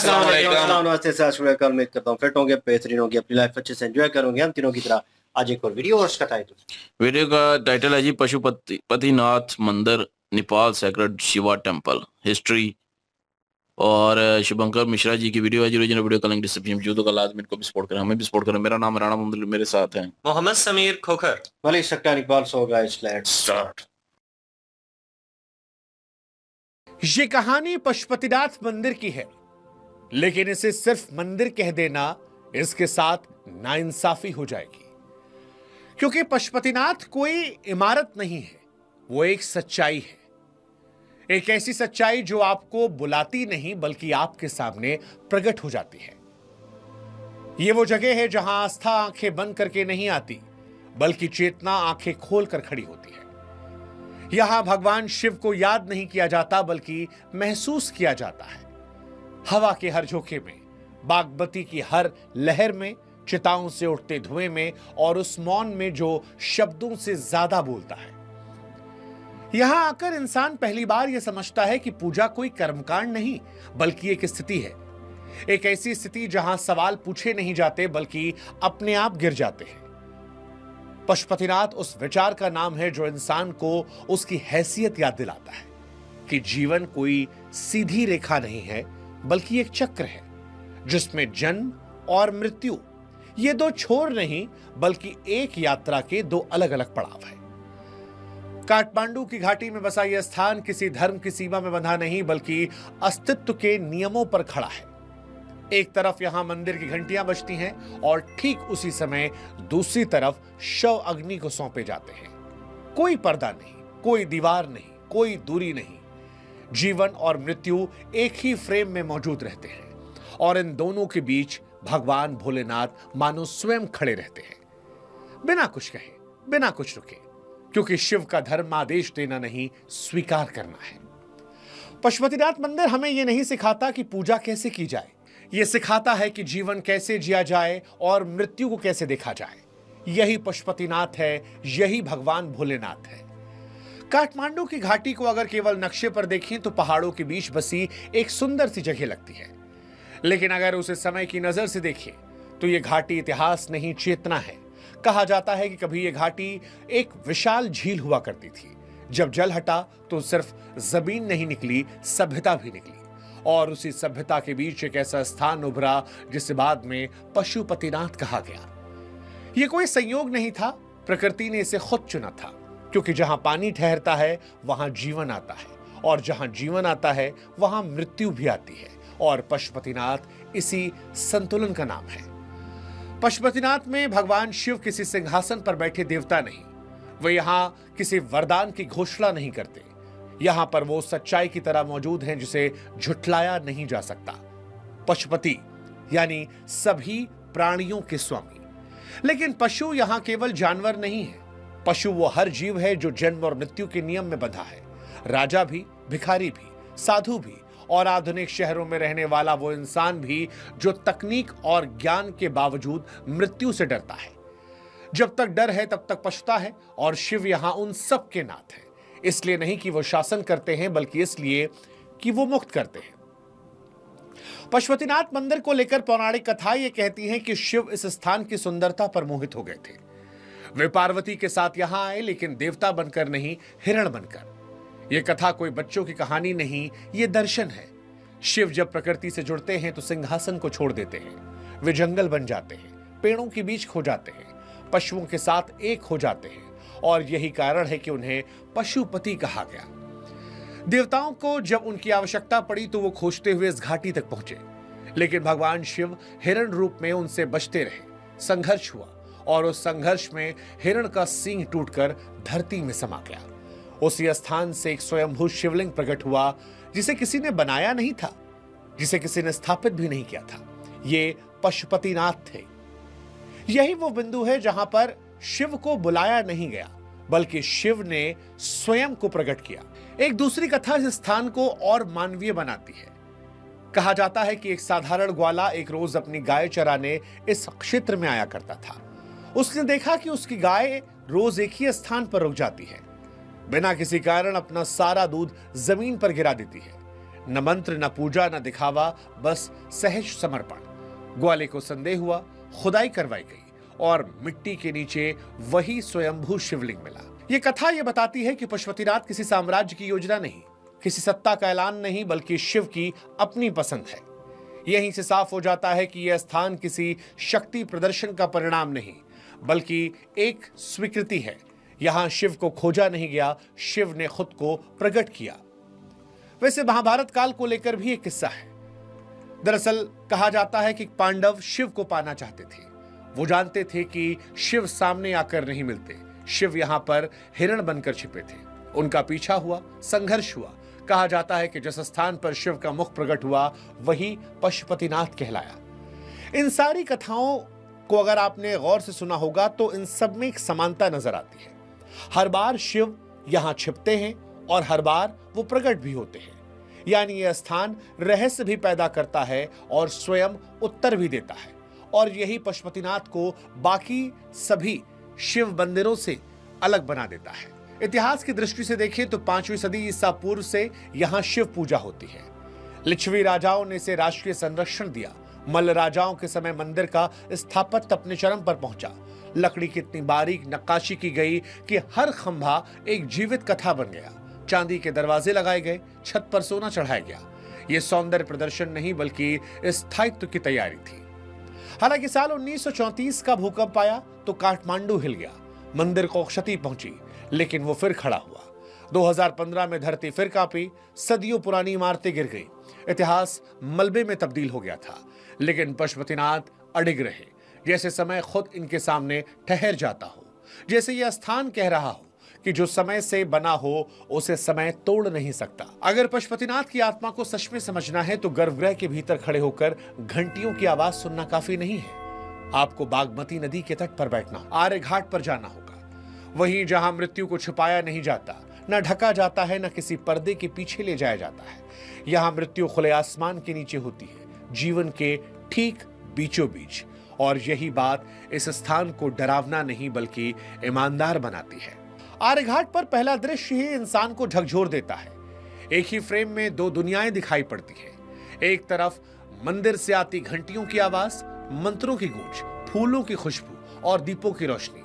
अस्सलाम वालेकुम। नमस्ते सत श्री अकाल। उम्मीद करता हूँ फिट होंगे, बेहतरीन होंगे, अपनी लाइफ अच्छे से एंजॉय करोगे। हम तीनों की तरह आज एक और वीडियो और उसका टाइटल वीडियो का टाइटल है जी पशुपतिनाथ मंदिर, Nepal sacred Shiva temple history. और शुभंकर मिश्रा जी की वीडियो है जी। ओरिजिनल वीडियो का लिंक डिस्क्रिप्शन में मौजूद होगा। लाजमी इनको भी सपोर्ट करें, हमें भी सपोर्ट करें। मेरा नाम राणा मोहम्मद, मेरे साथ हैं मोहम्मद समीर खोखर, मलिक सक्तान Iqbal. So guys let's start. ये कहानी पशुपतिनाथ मंदिर की है, लेकिन इसे सिर्फ मंदिर कह देना इसके साथ नाइंसाफी हो जाएगी, क्योंकि पशुपतिनाथ कोई इमारत नहीं है, वो एक सच्चाई है। एक ऐसी सच्चाई जो आपको बुलाती नहीं बल्कि आपके सामने प्रकट हो जाती है। ये वो जगह है जहां आस्था आंखें बंद करके नहीं आती, बल्कि चेतना आंखें खोलकर खड़ी होती है। यहां भगवान शिव को याद नहीं किया जाता बल्कि महसूस किया जाता है। हवा के हर झोंके में, बागमती की हर लहर में, चिताओं से उठते धुएं में और उस मौन में जो शब्दों से ज्यादा बोलता है। यहां आकर इंसान पहली बार यह समझता है कि पूजा कोई कर्मकांड नहीं बल्कि एक स्थिति है। एक ऐसी स्थिति जहां सवाल पूछे नहीं जाते बल्कि अपने आप गिर जाते हैं। पशुपतिनाथ उस विचार का नाम है जो इंसान को उसकी हैसियत याद दिलाता है कि जीवन कोई सीधी रेखा नहीं है बल्कि एक चक्र है, जिसमें जन्म और मृत्यु ये दो छोर नहीं बल्कि एक यात्रा के दो अलग अलग पड़ाव है। काठमांडू की घाटी में बसा यह स्थान किसी धर्म की सीमा में बंधा नहीं बल्कि अस्तित्व के नियमों पर खड़ा है। एक तरफ यहां मंदिर की घंटियां बजती हैं और ठीक उसी समय दूसरी तरफ शव अग्नि को सौंपे जाते हैं। कोई पर्दा नहीं, कोई दीवार नहीं, कोई दूरी नहीं। जीवन और मृत्यु एक ही फ्रेम में मौजूद रहते हैं और इन दोनों के बीच भगवान भोलेनाथ मानो स्वयं खड़े रहते हैं, बिना कुछ कहे, बिना कुछ रुके, क्योंकि शिव का धर्म आदेश देना नहीं, स्वीकार करना है। पशुपतिनाथ मंदिर हमें यह नहीं सिखाता कि पूजा कैसे की जाए, यह सिखाता है कि जीवन कैसे जिया जाए और मृत्यु को कैसे देखा जाए। यही पशुपतिनाथ है, यही भगवान भोलेनाथ है। काठमांडू की घाटी को अगर केवल नक्शे पर देखें तो पहाड़ों के बीच बसी एक सुंदर सी जगह लगती है, लेकिन अगर उसे समय की नजर से देखें तो यह घाटी इतिहास नहीं, चेतना है। कहा जाता है कि कभी यह घाटी एक विशाल झील हुआ करती थी। जब जल हटा तो सिर्फ जमीन नहीं निकली, सभ्यता भी निकली, और उसी सभ्यता के बीच एक ऐसा स्थान उभरा जिसे बाद में पशुपतिनाथ कहा गया। यह कोई संयोग नहीं था, प्रकृति ने इसे खुद चुना था, क्योंकि जहां पानी ठहरता है वहां जीवन आता है, और जहां जीवन आता है वहां मृत्यु भी आती है, और पशुपतिनाथ इसी संतुलन का नाम है। पशुपतिनाथ में भगवान शिव किसी सिंहासन पर बैठे देवता नहीं, वे यहां किसी वरदान की घोषणा नहीं करते। यहां पर वो सच्चाई की तरह मौजूद हैं जिसे झुठलाया नहीं जा सकता। पशुपति यानी सभी प्राणियों के स्वामी। लेकिन पशु यहां केवल जानवर नहीं है, पशु वो हर जीव है जो जन्म और मृत्यु के नियम में बंधा है। राजा भी, भिखारी भी, साधु भी, और आधुनिक शहरों में रहने वाला वो इंसान भी जो तकनीक और ज्ञान के बावजूद मृत्यु से डरता है। जब तक डर है तब तक पछता है, और शिव यहां उन सब के नाथ है। इसलिए नहीं कि वो शासन करते हैं बल्कि इसलिए कि वो मुक्त करते हैं। पशुपतिनाथ मंदिर को लेकर पौराणिक कथा यह कहती है कि शिव इस स्थान की सुंदरता पर मोहित हो गए थे। वे पार्वती के साथ यहां आए, लेकिन देवता बनकर नहीं, हिरण बनकर। यह कथा कोई बच्चों की कहानी नहीं, यह दर्शन है। शिव जब प्रकृति से जुड़ते हैं तो सिंहासन को छोड़ देते हैं। वे जंगल बन जाते हैं, पेड़ों के बीच खो जाते हैं, पशुओं के साथ एक हो जाते हैं, और यही कारण है कि उन्हें पशुपति कहा गया। देवताओं को जब उनकी आवश्यकता पड़ी तो वो खोजते हुए इस घाटी तक पहुंचे, लेकिन भगवान शिव हिरण रूप में उनसे बचते रहे। संघर्ष हुआ, और उस संघर्ष में हिरण का सींग टूटकर धरती में समा गया। उसी स्थान से एक स्वयंभू शिवलिंग प्रकट हुआ, जिसे किसी ने बनाया नहीं था, जिसे किसी ने स्थापित भी नहीं किया था। ये पशुपतिनाथ थे। यही वो बिंदु है जहां पर शिव को बुलाया नहीं गया, बल्कि शिव ने स्वयं को प्रकट किया। एक दूसरी कथा इस स्थान को और मानवीय बनाती है। कहा जाता है कि एक साधारण ग्वाला एक रोज अपनी गाय चराने इस क्षेत्र में आया करता था। उसने देखा कि उसकी गाय रोज एक ही स्थान पर रुक जाती है, बिना किसी कारण अपना सारा दूध जमीन पर गिरा देती है, न मंत्र, न पूजा, न दिखावा, बस सहज समर्पण। ग्वाले को संदेह हुआ, खुदाई करवाई गई और मिट्टी के नीचे वही स्वयंभू शिवलिंग मिला। ये कथा ये बताती है कि पशुपतिनाथ किसी साम्राज्य की योजना नहीं, किसी सत्ता का ऐलान नहीं, बल्कि शिव की अपनी पसंद है। यहीं से साफ हो जाता है कि यह स्थान किसी शक्ति प्रदर्शन का परिणाम नहीं, बल्कि एक स्वीकृति है। यहां शिव को खोजा नहीं गया, शिव ने खुद को प्रकट किया। वैसे महाभारत काल को लेकर भी एक किस्सा है। दरअसल कहा जाता है कि पांडव शिव को पाना चाहते थे। वो जानते थे कि शिव सामने आकर नहीं मिलते। शिव यहां पर हिरण बनकर छिपे थे। उनका पीछा हुआ, संघर्ष हुआ। कहा जाता है कि जिस स्थान पर शिव का मुख प्रकट हुआ वही पशुपतिनाथ कहलाया। इन सारी कथाओं को अगर आपने गौर से सुना होगा तो इन सब में एक समानता नजर आती है। हर बार शिव यहां छिपते हैं और हर बार वो प्रकट भी होते हैं। यानी यह स्थान रहस्य भी पैदा करता है और स्वयं उत्तर भी देता है। और यही पशुपतिनाथ को बाकी सभी शिव मंदिरों से अलग बना देता है। इतिहास की दृष्टि से देखें तो 5वीं सदी ईसा पूर्व से यहां शिव पूजा होती है। लिच्छवी राजाओं ने इसे राष्ट्रीय संरक्षण दिया। मल्ल राजाओं के समय मंदिर का स्थापत्य अपने चरम पर पहुंचा। लकड़ी की इतनी बारीक नक्काशी की गई कि हर खंभा एक जीवित कथा बन गया। चांदी के दरवाजे लगाए गए, छत पर सोना चढ़ाया गया। यह सौंदर्य प्रदर्शन नहीं बल्कि स्थायित्व की तैयारी थी। हालांकि साल 1934 का भूकंप आया तो काठमांडू हिल गया, मंदिर को क्षति पहुंची, लेकिन वो फिर खड़ा हुआ। 2015 में धरती फिर कांपी, सदियों पुरानी इमारतें गिर गई, इतिहास मलबे में तब्दील हो गया था। लेकिन पशुपतिनाथ अडिग रहे, जैसे समय खुद इनके सामने ठहर जाता हो, जैसे यह स्थान कह रहा हो कि जो समय से बना हो उसे समय तोड़ नहीं सकता। अगर पशुपतिनाथ की आत्मा को सच में समझना है तो गर्भगृह के भीतर खड़े होकर घंटियों की आवाज सुनना काफी नहीं है। आपको बागमती नदी के तट पर बैठना, आर्य घाट पर जाना होगा, वहीं जहां मृत्यु को छुपाया नहीं जाता, न ढका जाता है, न किसी पर्दे के पीछे ले जाया जाता है। यहां मृत्यु खुले आसमान के नीचे होती है, जीवन के ठीक बीचों बीच। और यही बात इस स्थान को डरावना नहीं बल्कि ईमानदार बनाती है। आर्यघाट पर पहला दृश्य ही इंसान को झकझोर देता है। एक ही फ्रेम में दो दुनियाएं दिखाई पड़ती है। एक तरफ मंदिर से आती घंटियों की आवाज, मंत्रों की गूंज, फूलों की खुशबू और दीपों की रोशनी,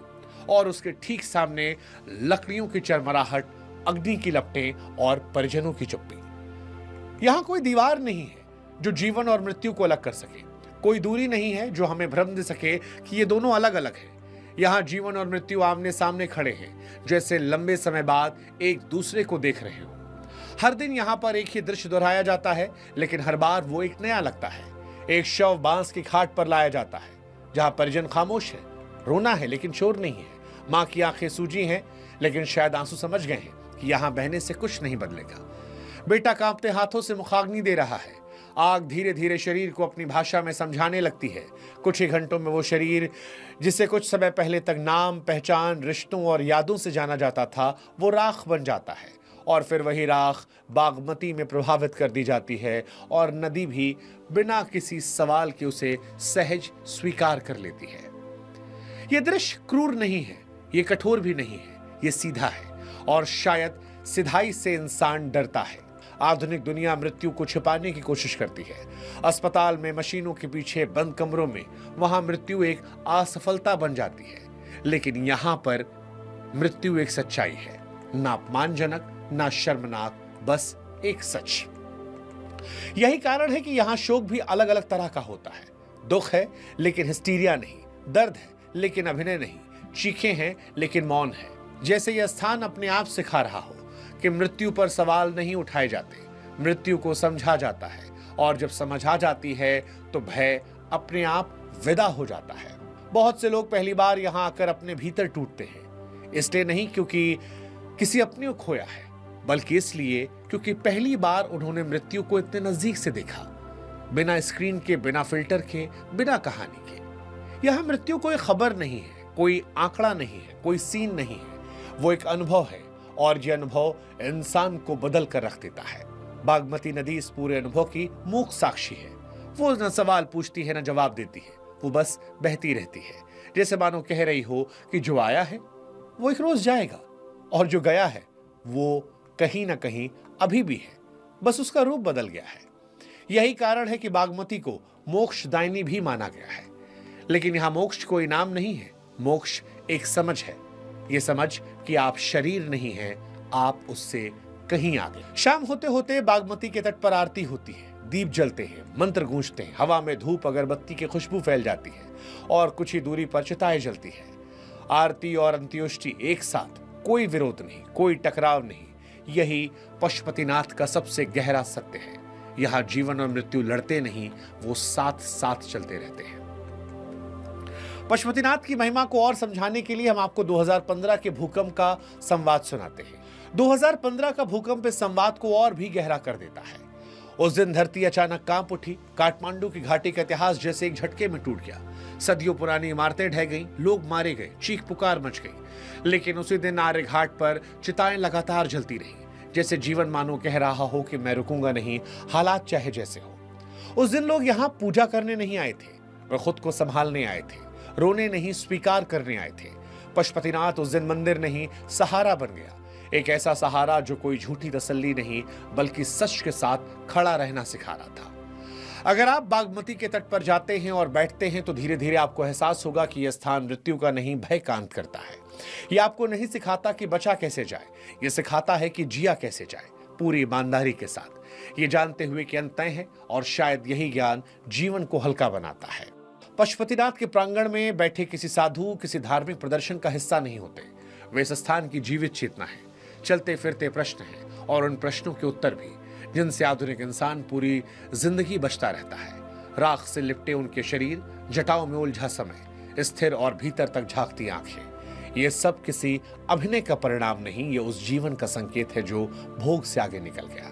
और उसके ठीक सामने लकड़ियों की चरमराहट, अग्नि की लपटें और परिजनों की चुप्पी। यहां कोई दीवार नहीं है जो जीवन और मृत्यु को अलग कर सके, कोई दूरी नहीं है जो हमें भ्रम दे सके कि ये दोनों अलग अलग हैं। यहां जीवन और मृत्यु आमने सामने खड़े हैं, जैसे लंबे समय बाद एक दूसरे को देख रहे हो। हर दिन यहां पर एक ही दृश्य दोहराया जाता है, लेकिन हर बार वो एक नया लगता है। एक शव बांस की खाट पर लाया जाता है, जहां परिजन खामोश है, रोना है लेकिन शोर नहीं है। मां की आंखें सूजी हैं, लेकिन शायद आंसू समझ गए हैं कि यहां बहने से कुछ नहीं बदलेगा। बेटा कांपते हाथों से मुखाग्नि दे रहा है। आग धीरे धीरे शरीर को अपनी भाषा में समझाने लगती है। कुछ ही घंटों में वो शरीर जिसे कुछ समय पहले तक नाम, पहचान, रिश्तों और यादों से जाना जाता था, वो राख बन जाता है। और फिर वही राख बागमती में प्रभावित कर दी जाती है और नदी भी बिना किसी सवाल के उसे सहज स्वीकार कर लेती है। यह दृश्य क्रूर नहीं है, ये कठोर भी नहीं है, ये सीधा है। और शायद सिधाई से इंसान डरता है। आधुनिक दुनिया मृत्यु को छिपाने की कोशिश करती है। अस्पताल में, मशीनों के पीछे, बंद कमरों में, वहां मृत्यु एक असफलता बन जाती है। लेकिन यहां पर मृत्यु एक सच्चाई है, ना अपमानजनक ना शर्मनाक, बस एक सच। यही कारण है कि यहां शोक भी अलग अलग तरह का होता है। दुख है लेकिन हिस्टीरिया नहीं, दर्द है लेकिन अभिनय नहीं, चीखें हैं लेकिन मौन है। जैसे यह स्थान अपने आप सिखा रहा हो कि मृत्यु पर सवाल नहीं उठाए जाते, मृत्यु को समझा जाता है। और जब समझ आ जाती है तो भय अपने आप विदा हो जाता है। बहुत से लोग पहली बार यहां आकर अपने भीतर टूटते हैं, इसलिए नहीं क्योंकि किसी अपने को खोया है, बल्कि इसलिए क्योंकि पहली बार उन्होंने मृत्यु को इतने नजदीक से देखा, बिना स्क्रीन के, बिना फिल्टर के, बिना कहानी के। यह मृत्यु कोई खबर नहीं है, कोई आंकड़ा नहीं है, कोई सीन नहीं है, वो एक अनुभव है। और यह अनुभव इंसान को बदल कर रख देता है। बागमती नदी इस पूरे अनुभव की मूक साक्षी है। वो न सवाल पूछती है न जवाब देती है, वो बस बहती रहती है, जैसे मानो कह रही हो कि जो आया है वो एक रोज जाएगा और जो गया है वो कहीं ना कहीं अभी भी है, बस उसका रूप बदल गया है। यही कारण है कि बागमती को मोक्षदायिनी भी माना गया है। लेकिन यहां मोक्ष कोई नाम नहीं है, मोक्ष एक समझ है। यह समझ कि आप शरीर नहीं हैं, आप उससे कहीं आगे। शाम होते होते बागमती के तट पर आरती होती है, दीप जलते हैं, मंत्र गूंजते हैं, हवा में धूप अगरबत्ती की खुशबू फैल जाती है और कुछ ही दूरी पर चिताएं जलती है। आरती और अंत्योष्टि एक साथ, कोई विरोध नहीं, कोई टकराव नहीं। यही पशुपतिनाथ का सबसे गहरा सत्य है। यहां जीवन और मृत्यु लड़ते नहीं, वो साथ साथ चलते रहते हैं। पशुपतिनाथ की महिमा को और समझाने के लिए हम आपको 2015 के भूकंप का संवाद सुनाते हैं। 2015 का भूकंप इस संवाद को और भी गहरा कर देता है। उस दिन धरती अचानक कांप उठी। काठमांडू की घाटी का इतिहास जैसे एक झटके में टूट गया। सदियों पुरानी इमारतें ढह गईं, लोग मारे गए, चीख पुकार मच गई। लेकिन उसी दिन आर्य घाट पर चिताएं लगातार जलती रही, जैसे जीवन मानो कह रहा हो कि मैं रुकूंगा नहीं, हालात चाहे जैसे हो। उस दिन लोग यहाँ पूजा करने नहीं आए थे, वे खुद को संभालने आए थे, रोने नहीं स्वीकार करने आए थे। पशुपतिनाथ उस दिन मंदिर नहीं, सहारा बन गया। एक ऐसा सहारा जो कोई झूठी तसल्ली नहीं, बल्कि सच के साथ खड़ा रहना सिखा रहा था। अगर आप बागमती के तट पर जाते हैं और बैठते हैं तो धीरे धीरे आपको एहसास होगा कि यह स्थान मृत्यु का नहीं, भय का अंत करता है। यह आपको नहीं सिखाता कि बचा कैसे जाए, यह सिखाता है कि जिया कैसे जाए, पूरी ईमानदारी के साथ, ये जानते हुए कि अंत तय है। और शायद यही ज्ञान जीवन को हल्का बनाता है। पशुपतिनाथ के प्रांगण में बैठे किसी साधु किसी धार्मिक प्रदर्शन का हिस्सा नहीं होते। वे इस स्थान की जीवित चेतना है, चलते फिरते प्रश्न हैं और उन प्रश्नों के उत्तर भी, जिनसे आधुनिक इंसान पूरी जिंदगी बचता रहता है। राख से लिपटे उनके शरीर, जटाओं में उलझा समय, स्थिर और भीतर तक झांकती आंखें। ये सब किसी अभिनय का परिणाम नहीं, ये उस जीवन का संकेत है जो भोग से आगे निकल गया।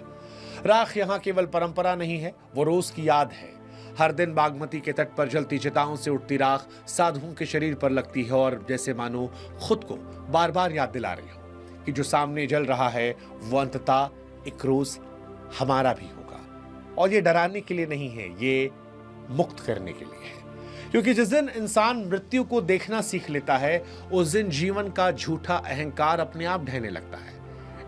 राख यहाँ केवल परंपरा नहीं है, वो रोज की याद है। हर दिन बागमती के तट पर जलती चिताओं से उठती राख साधुओं के शरीर पर लगती है और जैसे मानो खुद को बार बार याद दिला रही हो कि जो सामने जल रहा है वो अंततः एक रोज हमारा भी होगा। और ये डराने के लिए नहीं है, ये मुक्त करने के लिए है। क्योंकि जिस दिन इंसान मृत्यु को देखना सीख लेता है, उस दिन जीवन का झूठा अहंकार अपने आप ढहने लगता है।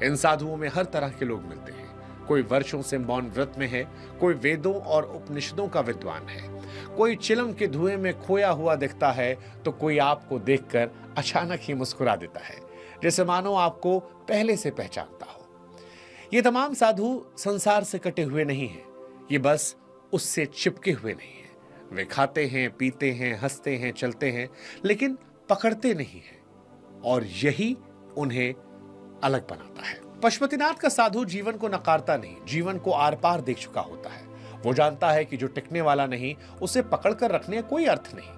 इन साधुओं में हर तरह के लोग मिलते हैं। कोई वर्षों से मौन व्रत में है, कोई वेदों और उपनिषदों का विद्वान है, कोई चिलम के धुएं में खोया हुआ दिखता है, तो कोई आपको देखकर अचानक ही मुस्कुरा देता है, जैसे मानो आपको पहले से पहचानता हो। ये तमाम साधु संसार से कटे हुए नहीं हैं, ये बस उससे चिपके हुए नहीं हैं। वे खाते हैं, पीते हैं, हंसते हैं, चलते हैं, लेकिन पकड़ते नहीं हैं, और यही उन्हें अलग बनाता है। पशुपतिनाथ का साधु जीवन को नकारता नहीं, जीवन को आर पार देख चुका होता है। वो जानता है कि जो टिकने वाला नहीं, उसे पकड़कर रखने का कोई अर्थ नहीं।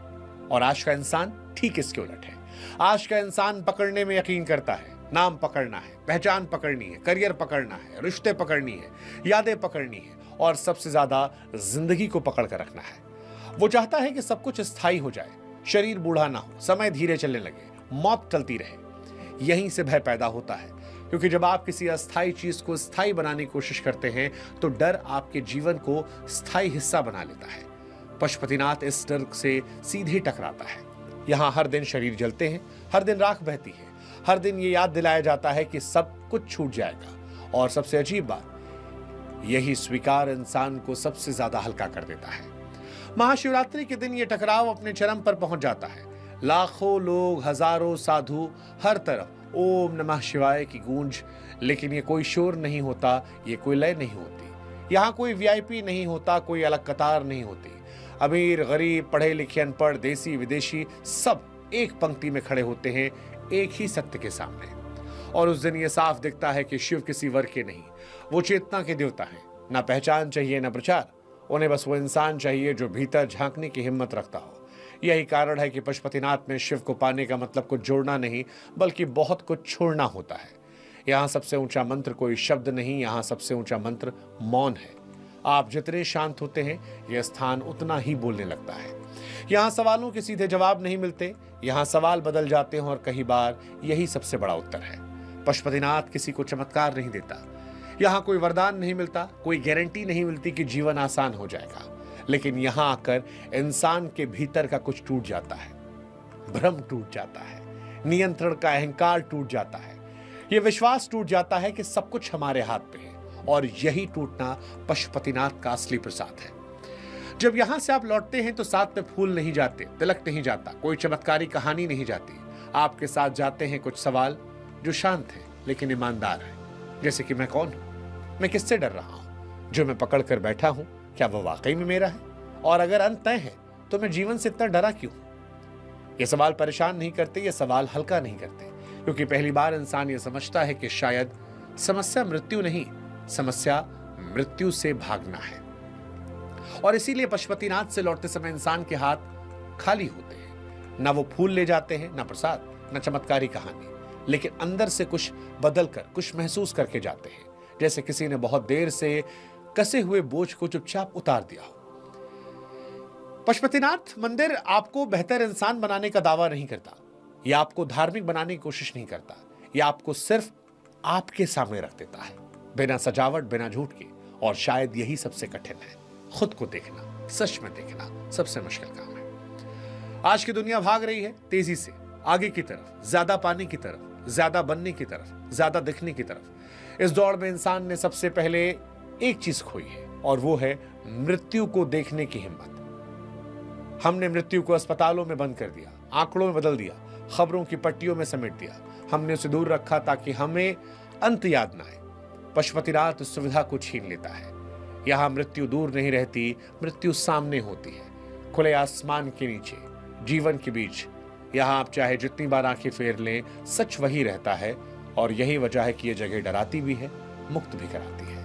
और आज का इंसान ठीक इसके उलट है। आज का इंसान पकड़ने में यकीन करता है। नाम पकड़ना है, पहचान पकड़नी है, करियर पकड़ना है, रिश्ते पकड़नी है, यादें पकड़नी है, और सबसे ज्यादा जिंदगी को पकड़ कर रखना है। वो चाहता है कि सब कुछ स्थायी हो जाए, शरीर बूढ़ा ना हो, समय धीरे चलने लगे, मौत चलती रहे। यहीं से भय पैदा होता है, क्योंकि जब आप किसी अस्थायी चीज को स्थायी बनाने की कोशिश करते हैं तो डर आपके जीवन को स्थायी हिस्सा बना लेता है। पशुपतिनाथ इस डर से सीधे टकराता है। यहाँ हर दिन शरीर जलते हैं, हर दिन राख बहती है, हर दिन ये याद दिलाया जाता है कि सब कुछ छूट जाएगा। और सबसे अजीब बात, यही स्वीकार इंसान को सबसे ज्यादा हल्का कर देता है। महाशिवरात्रि के दिन ये टकराव अपने चरम पर पहुंच जाता है। लाखों लोग, हजारों साधु, हर तरफ ओम नमः शिवाय की गूंज, लेकिन ये कोई शोर नहीं होता, ये कोई लय नहीं होती। यहाँ कोई वीआईपी नहीं होता, कोई अलग कतार नहीं होती। अमीर, गरीब, पढ़े लिखे, अनपढ़, देसी विदेशी, सब एक पंक्ति में खड़े होते हैं एक ही सत्य के सामने। और उस दिन ये साफ दिखता है कि शिव किसी वर्ग के नहीं, वो चेतना के देवता है। ना पहचान चाहिए, ना प्रचार, उन्हें बस वो इंसान चाहिए जो भीतर झांकने की हिम्मत रखता हो। यही कारण है कि पशुपतिनाथ में शिव को पाने का मतलब कुछ जोड़ना नहीं, बल्कि बहुत कुछ छोड़ना होता है। यहाँ सबसे ऊंचा मंत्र कोई शब्द नहीं, यहाँ सबसे ऊंचा मंत्र मौन है। आप जितने शांत होते हैं, यह स्थान उतना ही बोलने लगता है। यहाँ सवालों के सीधे जवाब नहीं मिलते, यहाँ सवाल बदल जाते हैं, और कई बार यही सबसे बड़ा उत्तर है। पशुपतिनाथ किसी को चमत्कार नहीं देता, यहाँ कोई वरदान नहीं मिलता, कोई गारंटी नहीं मिलती कि जीवन आसान हो जाएगा। लेकिन यहां आकर इंसान के भीतर का कुछ टूट जाता है, भ्रम टूट जाता है, नियंत्रण का अहंकार टूट जाता है, यह विश्वास टूट जाता है कि सब कुछ हमारे हाथ में है और यही टूटना पशुपतिनाथ का असली प्रसाद है। जब यहां से आप लौटते हैं तो साथ में फूल नहीं जाते, तिलक नहीं जाता, कोई चमत्कारी कहानी नहीं जाती। आपके साथ जाते हैं कुछ सवाल जो शांत है लेकिन ईमानदार है। जैसे कि मैं कौन हूं, मैं किससे डर रहा हूं, जो मैं पकड़ कर बैठा हूं क्या वो वाकई में मेरा है, और अगर अंत तय है तो मैं जीवन से इतना डरा क्यों। ये सवाल परेशान नहीं करते, ये सवाल हल्का नहीं करते, क्योंकि पहली बार इंसान ये समझता है कि शायद समस्या मृत्यु नहीं, समस्या मृत्यु से भागना है। और इसीलिए पशुपतिनाथ से लौटते समय इंसान के हाथ खाली होते हैं। ना वो फूल ले जाते हैं, ना प्रसाद, ना चमत्कारी कहानी, लेकिन अंदर से कुछ बदल कर, कुछ महसूस करके जाते हैं, जैसे किसी ने बहुत देर से कसे हुए बोझ को चुपचाप उतार दिया हो। पशुपतिनाथ मंदिर आपको बेहतर इंसान बनाने का दावा नहीं करता, यह आपको धार्मिक बनाने की कोशिश नहीं करता, यह आपको सिर्फ आपके सामने रख देता है, बिना सजावट, बिना झूठ के। और शायद यही सबसे कठिन है, खुद को देखना, सच में देखना सबसे मुश्किल काम है। आज की दुनिया भाग रही है तेजी से आगे की तरफ, ज्यादा पाने की तरफ, ज्यादा बनने की तरफ, ज्यादा दिखने की तरफ। इस दौड़ में इंसान ने सबसे पहले एक चीज खोई है, और वो है मृत्यु को देखने की हिम्मत। हमने मृत्यु को अस्पतालों में बंद कर दिया, आंकड़ों में बदल दिया, खबरों की पट्टियों में समेट दिया। हमने उसे दूर रखा ताकि हमें अंत याद ना आए। पशुपतिनाथ उस सुविधा को छीन लेता है। यहां मृत्यु दूर नहीं रहती, मृत्यु सामने होती है, खुले आसमान के नीचे, जीवन के बीच। यहां आप चाहे जितनी बार आंखें फेर लें, सच वही रहता है। और यही वजह है कि यह जगह डराती भी है, मुक्त भी कराती है।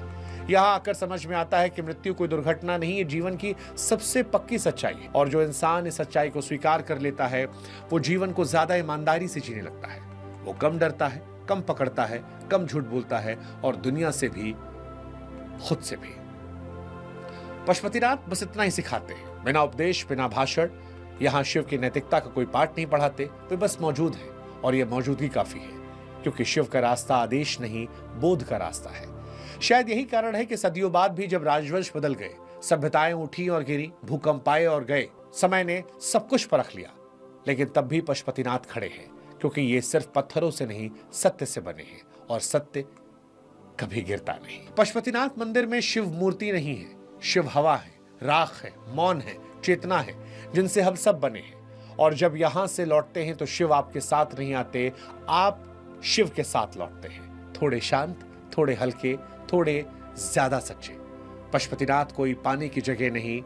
यहां आकर समझ में आता है कि मृत्यु कोई दुर्घटना नहीं, ये जीवन की सबसे पक्की सच्चाई है। और जो इंसान इस सच्चाई को स्वीकार कर लेता है, वो जीवन को ज्यादा ईमानदारी से जीने लगता है। वो कम डरता है, कम पकड़ता है, कम झूठ बोलता है, और दुनिया से भी, खुद से भी। पशुपतिनाथ बस इतना ही सिखाते हैं, बिना उपदेश, बिना भाषण। यहां शिव की नैतिकता का कोई पाठ नहीं पढ़ाते, वे बस मौजूद है, और यह मौजूदगी काफी है, क्योंकि शिव का रास्ता आदेश नहीं, बोध का रास्ता है। शायद यही कारण है कि सदियों बाद भी जब राजवंश बदल गए, सभ्यताएं उठी और गिरी, भूकंप आए और गए, समय ने सब कुछ परख लिया, लेकिन तब भी पशुपतिनाथ खड़े हैं, क्योंकि ये सिर्फ पत्थरों से नहीं, सत्य से बने हैं, और सत्य कभी गिरता नहीं। पशुपतिनाथ मंदिर में शिव मूर्ति नहीं है, शिव हवा है, राख है, मौन है, चेतना है, जिनसे हम सब बने हैं। और जब यहां से लौटते हैं तो शिव आपके साथ नहीं आते, आप शिव के साथ लौटते हैं, थोड़े शांत, थोड़े हल्के, थोड़े ज्यादा सच्चे। पशुपतिनाथ कोई पाने की जगह नहीं,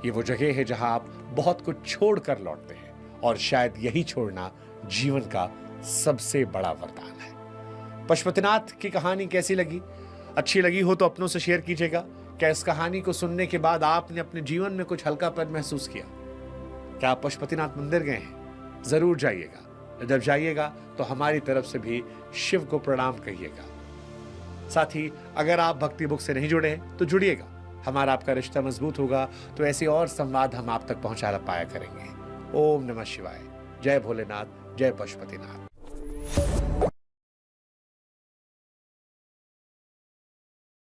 ये वो जगह है जहां आप बहुत कुछ छोड़कर लौटते हैं, और शायद यही छोड़ना जीवन का सबसे बड़ा वरदान है। पशुपतिनाथ की कहानी कैसी लगी? अच्छी लगी हो तो अपनों से शेयर कीजिएगा। क्या इस कहानी को सुनने के बाद आपने अपने जीवन में कुछ हल्कापन महसूस किया? क्या आप पशुपतिनाथ मंदिर गए हैं? जरूर जाइएगा। जब जाइएगा तो हमारी तरफ से भी शिव को प्रणाम कहिएगा। साथ ही अगर आप भक्ति बुक से नहीं जुड़े हैं तो जुड़िएगा, हमारा आपका रिश्ता मजबूत होगा, तो ऐसे और संवाद हम आप तक पहुंचा पाया करेंगे। ओम नमः शिवाय। जय भोलेनाथ, जय पशुपतिनाथ।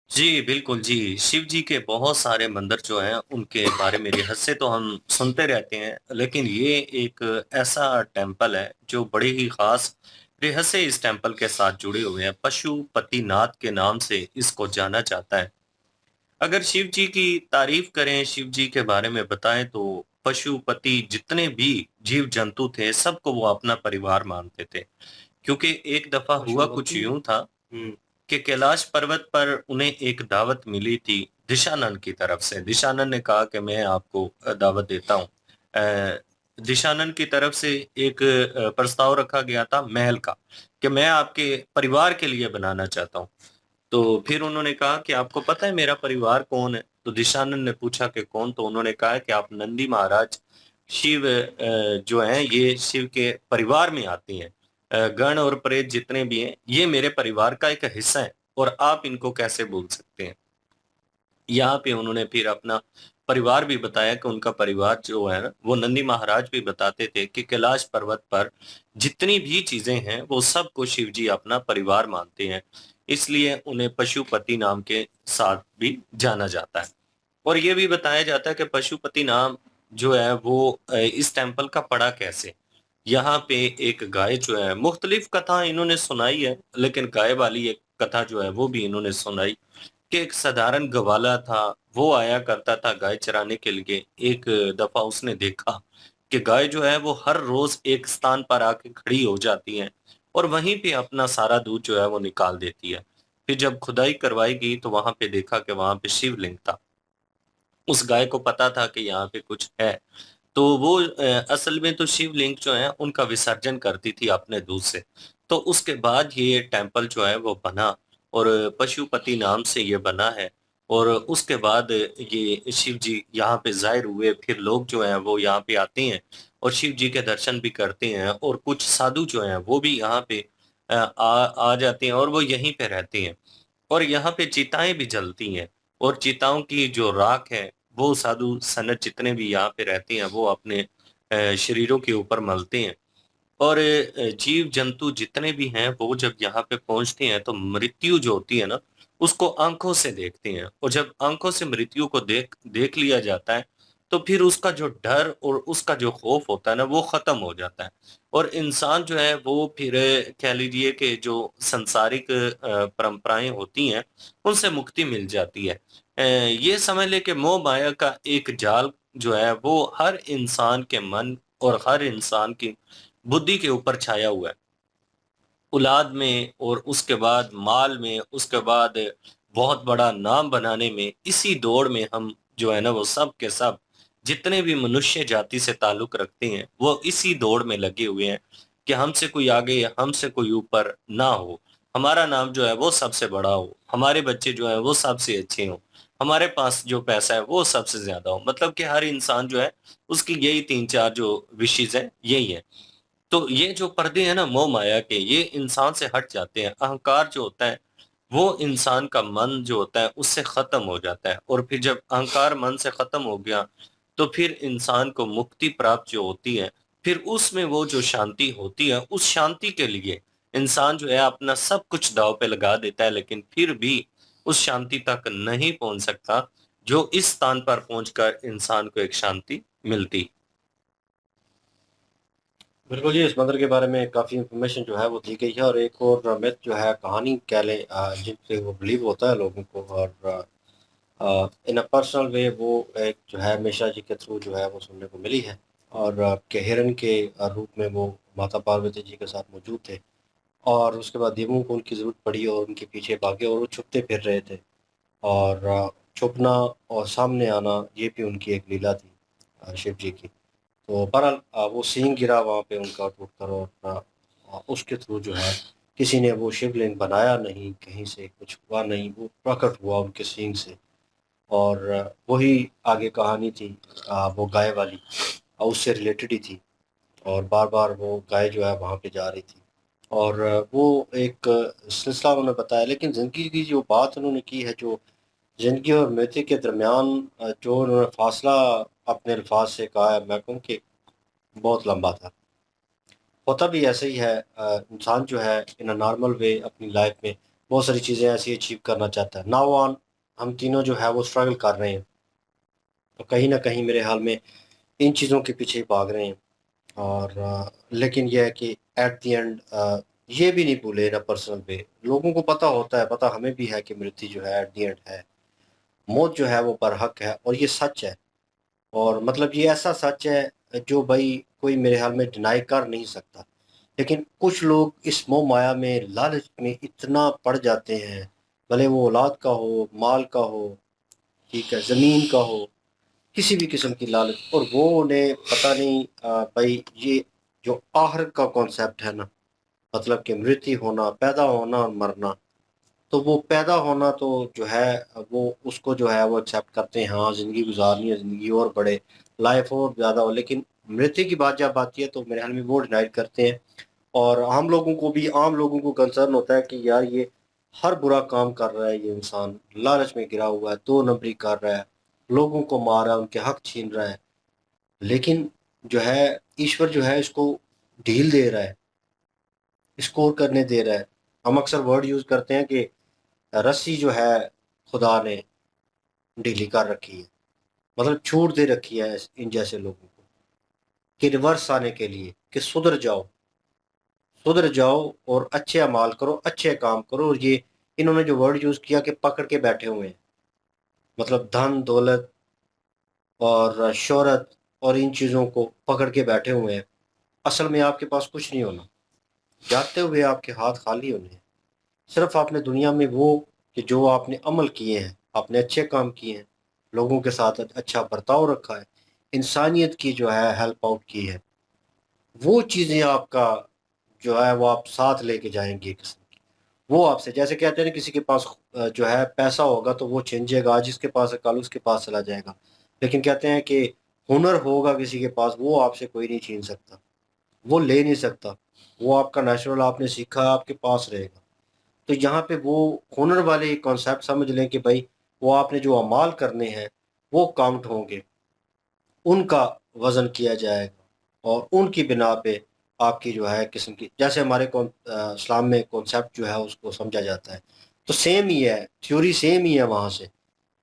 जी, बिल्कुल जी। शिव जी के बहुत सारे मंदिर जो हैं, उनके बारे में रहस्य तो हम सुनते रहते हैं, लेकिन ये एक ऐसा टेम्पल है जो बड़े ही ख़ास रहस्य इस टेम्पल के साथ जुड़े हुए हैं। पशुपतिनाथ के नाम से इसको जाना जाता है। अगर शिव जी की तारीफ़ करें, शिव जी के बारे में बताएँ तो पशुपति जितने भी जीव-जंतु थे, सबको वो अपना परिवार मानते थे। क्योंकि एक दफ़ा हुआ कुछ यूँ था कि कैलाश पर्वत पर उन्हें एक दावत मिली थी दिशानन की तरफ से। दिशानन ने कहा कि मैं आपको दावत देता हूँ। दिशानन की तरफ से एक प्रस्ताव रखा गया था महल का, कि मैं आपके परिवार के लिए बनाना चाहता हूँ। तो फिर उन्होंने कहा कि आपको पता है मेरा परिवार कौन है? तो दिशानन ने पूछा कि कौन? तो उन्होंने कहा कि आप नंदी महाराज शिव जो हैं ये शिव के परिवार में आती हैं। गण और प्रेत जितने भी हैं, ये मेरे परिवार का एक हिस्सा है, और आप इनको कैसे भूल सकते हैं? यहाँ पे उन्होंने फिर अपना परिवार भी बताया कि उनका परिवार जो है ना, वो नंदी महाराज भी बताते थे कि कैलाश पर्वत पर जितनी भी चीजें हैं, वो सबको शिव जी अपना परिवार मानते हैं। इसलिए उन्हें पशुपति नाम के साथ भी जाना जाता है। और ये भी बताया जाता है कि पशुपति नाम जो है वो इस टेम्पल का पड़ा कैसे? यहाँ पे एक गाय जो है, मुख्तलिफ कथा इन्होंने सुनाई है, लेकिन गाय वाली एक कथा जो है वो भी इन्होंने सुनाई कि एक साधारण गवाला था, वो आया करता था गाय चराने के लिए। एक दफा उसने देखा कि गाय जो है वो हर रोज एक स्थान पर आके खड़ी हो जाती है और वहीं पे अपना सारा दूध जो है वो निकाल देती है। फिर जब खुदाई करवाई गई तो वहां पे देखा कि वहां पे शिवलिंग था। उस गाय को पता था कि यहाँ पे कुछ है, तो वो असल में तो शिवलिंग जो है उनका विसर्जन करती थी अपने दूध से। तो उसके बाद ये टेम्पल जो है वो बना और पशुपति नाम से ये बना है। और उसके बाद ये शिव जी यहाँ पे जाहिर हुए, फिर लोग जो हैं वो यहाँ पे आते हैं और शिव जी के दर्शन भी करते हैं, और कुछ साधु जो हैं वो भी यहाँ पे आ जाते हैं और वो यहीं पे रहते हैं। और यहाँ पे चिताएं भी जलती हैं, और चिताओं की जो राख है वो साधु संत जितने भी यहाँ पे रहते हैं वो अपने शरीरों के ऊपर मलते हैं। और जीव जंतु जितने भी हैं वो जब यहाँ पे पहुंचते हैं तो मृत्यु जो होती है ना उसको आंखों से देखते हैं, और जब आंखों से मृत्यु को देख देख लिया जाता है तो फिर उसका जो डर और उसका जो खौफ होता है ना वो खत्म हो जाता है। और इंसान जो है वो फिर कह लीजिए कि जो संसारिक परंपराएं होती हैं उनसे मुक्ति मिल जाती है। ये समझ ले कि मोह माया का एक जाल जो है वो हर इंसान के मन और हर इंसान की बुद्धि के ऊपर छाया हुआ है। औलाद में और उसके बाद माल में, उसके बाद बहुत बड़ा नाम बनाने में, इसी दौड़ में हम जो है ना वो सब के सब जितने भी मनुष्य जाति से ताल्लुक रखते हैं वो इसी दौड़ में लगे हुए हैं कि हमसे कोई आगे या हमसे कोई ऊपर ना हो, हमारा नाम जो है वो सबसे बड़ा हो, हमारे बच्चे जो है वो सबसे अच्छे हों, हमारे पास जो पैसा है वो सबसे ज्यादा हो। मतलब कि हर इंसान जो है उसकी यही तीन चार जो विशेष है यही है। तो ये जो पर्दे हैं ना मोह माया के, ये इंसान से हट जाते हैं। अहंकार जो होता है वो इंसान का मन जो होता है उससे खत्म हो जाता है, और फिर जब अहंकार मन से खत्म हो गया तो फिर इंसान को मुक्ति प्राप्त जो होती है, फिर उसमें वो जो शांति होती है उस शांति के लिए इंसान जो है अपना सब कुछ दांव पे लगा देता है, लेकिन फिर भी उस शांति तक नहीं पहुंच सकता जो इस स्थान पर पहुंचकर इंसान को एक शांति मिलती। बिल्कुल जी, इस मंदिर के बारे में काफ़ी इन्फॉर्मेशन जो है वो दी गई है, और एक और मिथ जो है, कहानी कह लें, जिनसे वो बिलीव होता है लोगों को, और इन अ पर्सनल वे वो एक जो है मिश्रा जी के थ्रू जो है वो सुनने को मिली है। और कि हिरण के रूप में वो माता पार्वती जी के साथ मौजूद थे, और उसके बाद देवों को उनकी ज़रूरत पड़ी और उनके पीछे भागे, और वो छुपते फिर रहे थे, और छुपना और सामने आना ये भी उनकी एक लीला थी शिव जी की। तो बहरहाल वो सींग गिरा वहाँ पे उनका टूटकर, और उसके थ्रू जो है किसी ने वो शिवलिंग बनाया नहीं, कहीं से कुछ हुआ नहीं, वो प्रकट हुआ उनके सींग से। और वही आगे कहानी थी, वो गाय वाली, उससे रिलेटेड ही थी, और बार-बार वो गाय जो है वहाँ पे जा रही थी, और वो एक सिलसिला उन्होंने बताया। लेकिन ज़िंदगी की जो बात उन्होंने की है, जो ज़िंदगी और मृत्यु के दरमियान जो उन्होंने फासला अपने अल्फाज से कहा है, मैं कहूँ कि बहुत लंबा था। होता भी ऐसे ही है, इंसान जो है इन अ नॉर्मल वे अपनी लाइफ में बहुत सारी चीज़ें ऐसी अचीव करना चाहता है। नाउ ऑन हम तीनों जो है वो स्ट्रगल कर रहे हैं, तो कहीं न कहीं मेरे ख़्याल में इन चीज़ों के पीछे ही भाग रहे हैं। और लेकिन ये है कि एट द एंड ये भी नहीं भूले ना, पर्सनल वे लोगों को पता होता है, पता हमें भी है कि मृत्यु जो है एट द एंड है, मौत जो है वो बरहक है, और ये सच है। और मतलब ये ऐसा सच है जो भाई कोई मेरे ख़्याल में डिनाई कर नहीं सकता। लेकिन कुछ लोग इस मोह माया में, लालच में इतना पड़ जाते हैं, भले वो औलाद का हो, माल का हो, ठीक है, ज़मीन का हो, किसी भी किस्म की लालच, और वो उन्हें पता नहीं भाई ये जो आखिर का कॉन्सेप्ट है ना, मतलब कि मृत्यु होना, पैदा होना और मरना। तो वो पैदा होना तो जो है वो उसको जो है वो एक्सेप्ट करते हैं, हाँ ज़िंदगी गुजारनी है, ज़िंदगी और बढ़े, लाइफ और ज़्यादा हो। लेकिन मृत्यु की बात जब आती है तो मेरे ख्याल में वो डिनाइड करते हैं। और हम लोगों को भी, आम लोगों को कंसर्न होता है कि यार ये हर बुरा काम कर रहा है, ये इंसान लालच में गिरा हुआ है, दो नंबरी कर रहा है, लोगों को मार रहा है, उनके हक छीन रहा है। लेकिन जो है ईश्वर जो है इसको ढील दे रहा है, स्कोर करने दे रहा है। हम अक्सर वर्ड यूज़ करते हैं कि रस्सी जो है खुदा ने ढीली कर रखी है, मतलब छूट दे रखी है इन जैसे लोगों को, कि रिवर्स आने के लिए, कि सुधर जाओ, सुधर जाओ और अच्छे अमाल करो, अच्छे काम करो, और ये इन्होंने जो वर्ड यूज़ किया कि पकड़ के बैठे हुए हैं, मतलब धन दौलत और शोहरत और इन चीज़ों को पकड़ के बैठे हुए हैं। असल में आपके पास कुछ नहीं होना, जाते हुए आपके हाथ खाली होने हैं। सिर्फ आपने दुनिया में वो कि जो आपने अमल किए हैं, आपने अच्छे काम किए हैं, लोगों के साथ अच्छा बर्ताव रखा है, इंसानियत की जो है हेल्प आउट की है, वो चीज़ें आपका जो है वो आप साथ लेके जाएंगे एक किस्म की। वो आपसे जैसे कहते हैं ना, किसी के पास जो है पैसा होगा तो वो छिंजेगा, आज इसके पास है कल उसके पास चला जाएगा, लेकिन कहते हैं कि हुनर होगा किसी के पास, वो आपसे कोई नहीं छीन सकता, वो ले नहीं सकता, वो आपका नेचुरल आपने सीखा है, आपके पास रहेगा। तो यहाँ पे वो हुनर वाले कॉन्सेप्ट समझ लें कि भाई वो आपने जो अमाल करने हैं वो काउंट होंगे, उनका वज़न किया जाएगा और उनकी बिना पे आपकी जो है किस्म की, जैसे हमारे इस्लाम में कॉन्सेप्ट जो है उसको समझा जाता है, तो सेम ही है, थ्योरी सेम ही है वहाँ से।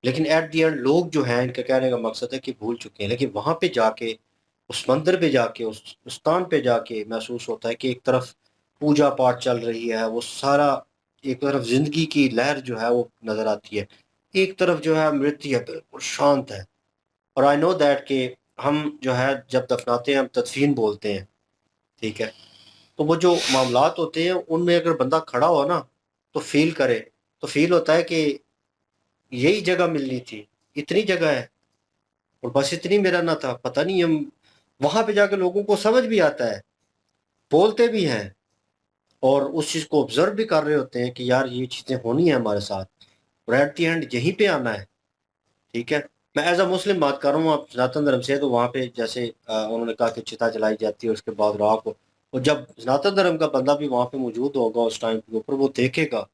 लेकिन एट द एंड लोग जो हैं, इनका कहने का मकसद है कि भूल चुके हैं, लेकिन वहाँ पे जाके, उस मंदिर पे जाके, उस स्थान पे जाके महसूस होता है कि एक तरफ पूजा पाठ चल रही है, वो सारा, एक तरफ ज़िंदगी की लहर जो है वो नज़र आती है, एक तरफ जो है मृत्यु है, बिल्कुल शांत है। और आई नो दैट कि हम जो है जब दफनाते हैं हम तदफीन बोलते हैं, ठीक है? तो वो जो मामलात होते हैं उनमें अगर बंदा खड़ा हो ना तो फ़ील करे, तो फ़ील होता है कि यही जगह मिलनी थी, इतनी जगह है और बस इतनी मेरा ना था, पता नहीं हम वहाँ पे जाके लोगों को समझ भी आता है, बोलते भी हैं और उस चीज़ को ऑब्ज़र्व भी कर रहे होते हैं कि यार ये चीज़ें होनी है हमारे साथ और एट द एंड यहीं पे आना है, ठीक है? मैं एज़ अ मुस्लिम बात कर रहा हूँ, आप सनातन धर्म से हैं, तो वहाँ पे जैसे उन्होंने कहा कि चिता जलाई जाती है, उसके बाद राख को, और जब सनातन धर्म का बंदा भी वहाँ पे मौजूद होगा उस टाइम के ऊपर, वो देखेगा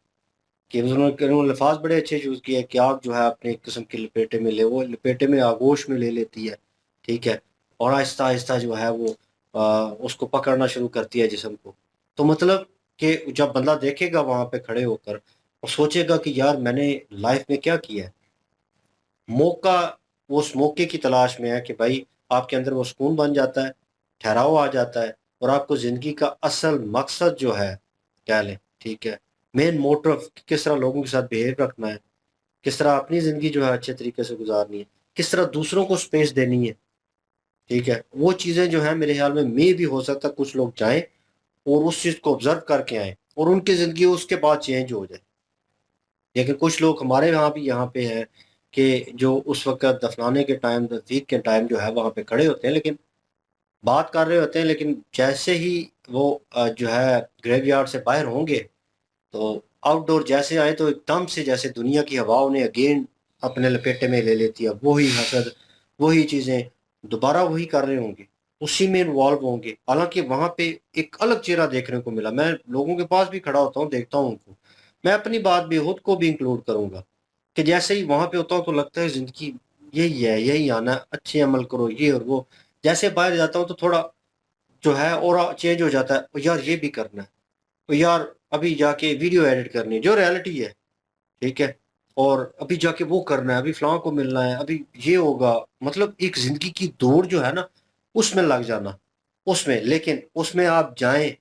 कि उन्होंने अल्फाज बड़े अच्छे यूज़ किए कि आग जो है अपने एक किस्म की लपेटे में ले, वो लपेटे में आगोश में ले लेती है, ठीक है? और आहिस्ता आहिस्ता जो है वो उसको पकड़ना शुरू करती है जिस्म को। तो मतलब कि जब बंदा देखेगा वहाँ पे खड़े होकर और सोचेगा कि यार मैंने लाइफ में क्या किया है, मौका, वो उस मौके की तलाश में है कि भाई आपके अंदर वो सुकून बन जाता है, ठहराव आ जाता है और आपको ज़िंदगी का असल मकसद जो है, कह लें, ठीक है, मेन मोटिव, किस तरह लोगों के साथ बिहेव रखना है, किस तरह अपनी ज़िंदगी जो है अच्छे तरीके से गुजारनी है, किस तरह दूसरों को स्पेस देनी है, ठीक है, वो चीज़ें जो हैं मेरे ख्याल में मे भी हो सकता है कुछ लोग जाएं और उस चीज़ को ऑब्जर्व करके आएँ और उनकी ज़िंदगी उसके बाद चेंज हो जाए। लेकिन कुछ लोग हमारे यहाँ भी यहाँ पे हैं कि जो उस वक़्त दफ़नाने के टाइम, तदफ़ीन के टाइम जो है वहाँ पे खड़े होते हैं, लेकिन बात कर रहे होते हैं, लेकिन जैसे ही वो जो है ग्रेवयार्ड से बाहर होंगे, तो आउटडोर जैसे आए तो एकदम से जैसे दुनिया की हवा उन्हें अगेन अपने लपेटे में ले लेती है। वही हसद, वही चीज़ें, दोबारा वही कर रहे होंगे, उसी में इन्वॉल्व होंगे। हालाँकि वहाँ पे एक अलग चेहरा देखने को मिला। मैं लोगों के पास भी खड़ा होता हूँ, देखता हूँ उनको। मैं अपनी बात भी, खुद को भी इंक्लूड करूँगा कि जैसे ही वहाँ पे होता हूँ तो लगता है ज़िंदगी यही है, यही आना है, अच्छे अमल करो, ये और वो। जैसे बाहर जाता हूँ तो थोड़ा जो है ऑरा चेंज हो जाता है, और यार ये भी करना है, और यार अभी जाके वीडियो एडिट करनी है, जो रियलिटी है, ठीक है? और अभी जाके वो करना है, अभी फलाँ को मिलना है, अभी ये होगा। मतलब एक ज़िंदगी की दौड़ जो है ना, उसमें लग जाना, उसमें, लेकिन उसमें आप जाएँ,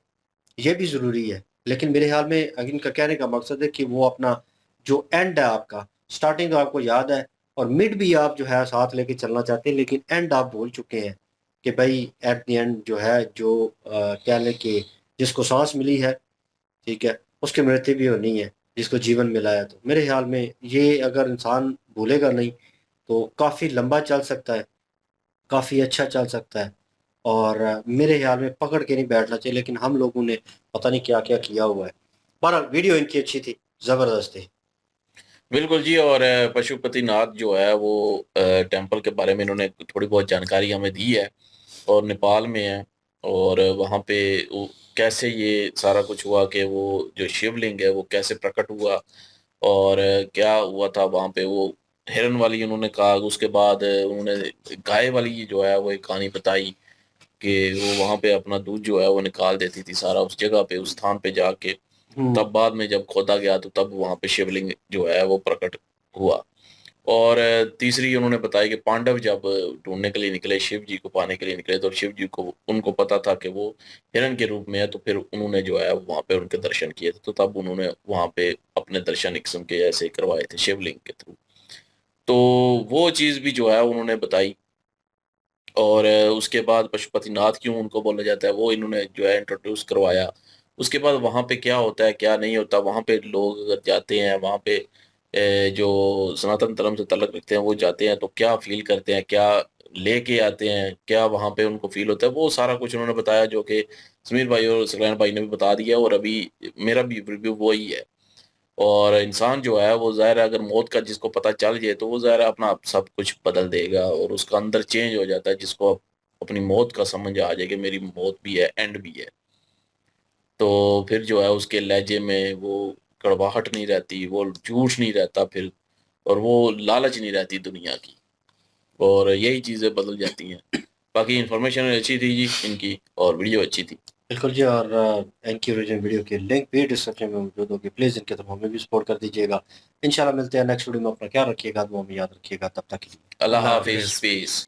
ये भी ज़रूरी है। लेकिन मेरे ख़्याल में इनका कहने का मकसद है कि वो अपना जो एंड है आपका, स्टार्टिंग तो आपको याद है और मिड भी आप जो है साथ लेके चलना चाहते हैं, लेकिन एंड आप भूल चुके हैं कि भई एट द एंड जो है, जो कह लें कि जिसको साँस मिली है, ठीक है, उसकी मृत्यु भी होनी है, जिसको जीवन मिला है। तो मेरे ख़्याल में ये अगर इंसान भूलेगा नहीं, तो काफ़ी लंबा चल सकता है, काफ़ी अच्छा चल सकता है और मेरे ख़्याल में पकड़ के नहीं बैठना चाहिए, लेकिन हम लोगों ने पता नहीं क्या-क्या किया हुआ है। बहरहाल वीडियो इनकी अच्छी थी, ज़बरदस्त थी। बिल्कुल जी। और पशुपतिनाथ जो है वो टेम्पल के बारे में इन्होंने थोड़ी बहुत जानकारी हमें दी है और नेपाल में है। और वहाँ पे वो कैसे ये सारा कुछ हुआ कि वो जो शिवलिंग है वो कैसे प्रकट हुआ और क्या हुआ था वहाँ पे, वो हिरन वाली उन्होंने कहा। उसके बाद उन्होंने गाय वाली जो है वो एक कहानी बताई कि वो वहाँ पे अपना दूध जो है वो निकाल देती थी सारा उस जगह पे, उस स्थान पे जाके। हुँ, तब बाद में जब खोदा गया तो तब वहाँ पे शिवलिंग जो है वो प्रकट हुआ। और तीसरी उन्होंने बताया कि पांडव जब ढूंढने के लिए निकले, शिव जी को पाने के लिए निकले, तो शिव जी को उनको पता था कि वो हिरण के रूप में है, तो फिर उन्होंने जो है वहाँ पे उनके दर्शन किए थे, तो तब उन्होंने वहाँ पे अपने दर्शन एक किस्म के ऐसे करवाए थे शिवलिंग के थ्रू। तो वो चीज़ भी जो है उन्होंने बताई, और उसके बाद पशुपतिनाथ क्यों उनको बोला जाता है वो इन्होंने जो है इंट्रोड्यूस करवाया। उसके बाद वहाँ पे क्या होता है क्या नहीं होता, वहाँ पे लोग अगर जाते हैं वहाँ पे जो सनातन धर्म से ताल्लुक़ रखते हैं वो जाते हैं तो क्या फ़ील करते हैं, क्या लेके आते हैं, क्या वहाँ पे उनको फ़ील होता है, वो सारा कुछ उन्होंने बताया, जो कि समीर भाई और सकलैन भाई ने भी बता दिया, और अभी मेरा भी रिव्यू वही है। और इंसान जो है वो ज़ाहिर है अगर मौत का जिसको पता चल जाए तो वो ज़ाहिर है अपना सब कुछ बदल देगा और उसका अंदर चेंज हो जाता है, जिसको अपनी मौत का समझ आ जाए कि मेरी मौत भी है, एंड भी है। तो फिर जो है उसके लहजे में वो कड़वाहट नहीं रहती, वो झूठ नहीं रहता फिर, और वो लालच नहीं रहती दुनिया की, और यही चीज़ें बदल जाती हैं। बाकी इन्फॉर्मेशन अच्छी थी जी इनकी, और वीडियो अच्छी थी। बिल्कुल जी, और इनकी ओरिजिनल वीडियो की लिंक भी डिस्क्रिप्शन में मौजूद होगी, प्लीज़ इनके थ्रू हमें भी सपोर्ट कर दीजिएगा। इंशाल्लाह मिलते हैं नेक्स्ट वीडियो में, अपना ख्याल रखिएगा, दुआ में याद रखिएगा, तब तक के लिए अल्लाह अल्लाह हाफ़िज़, हाफिज। पीस।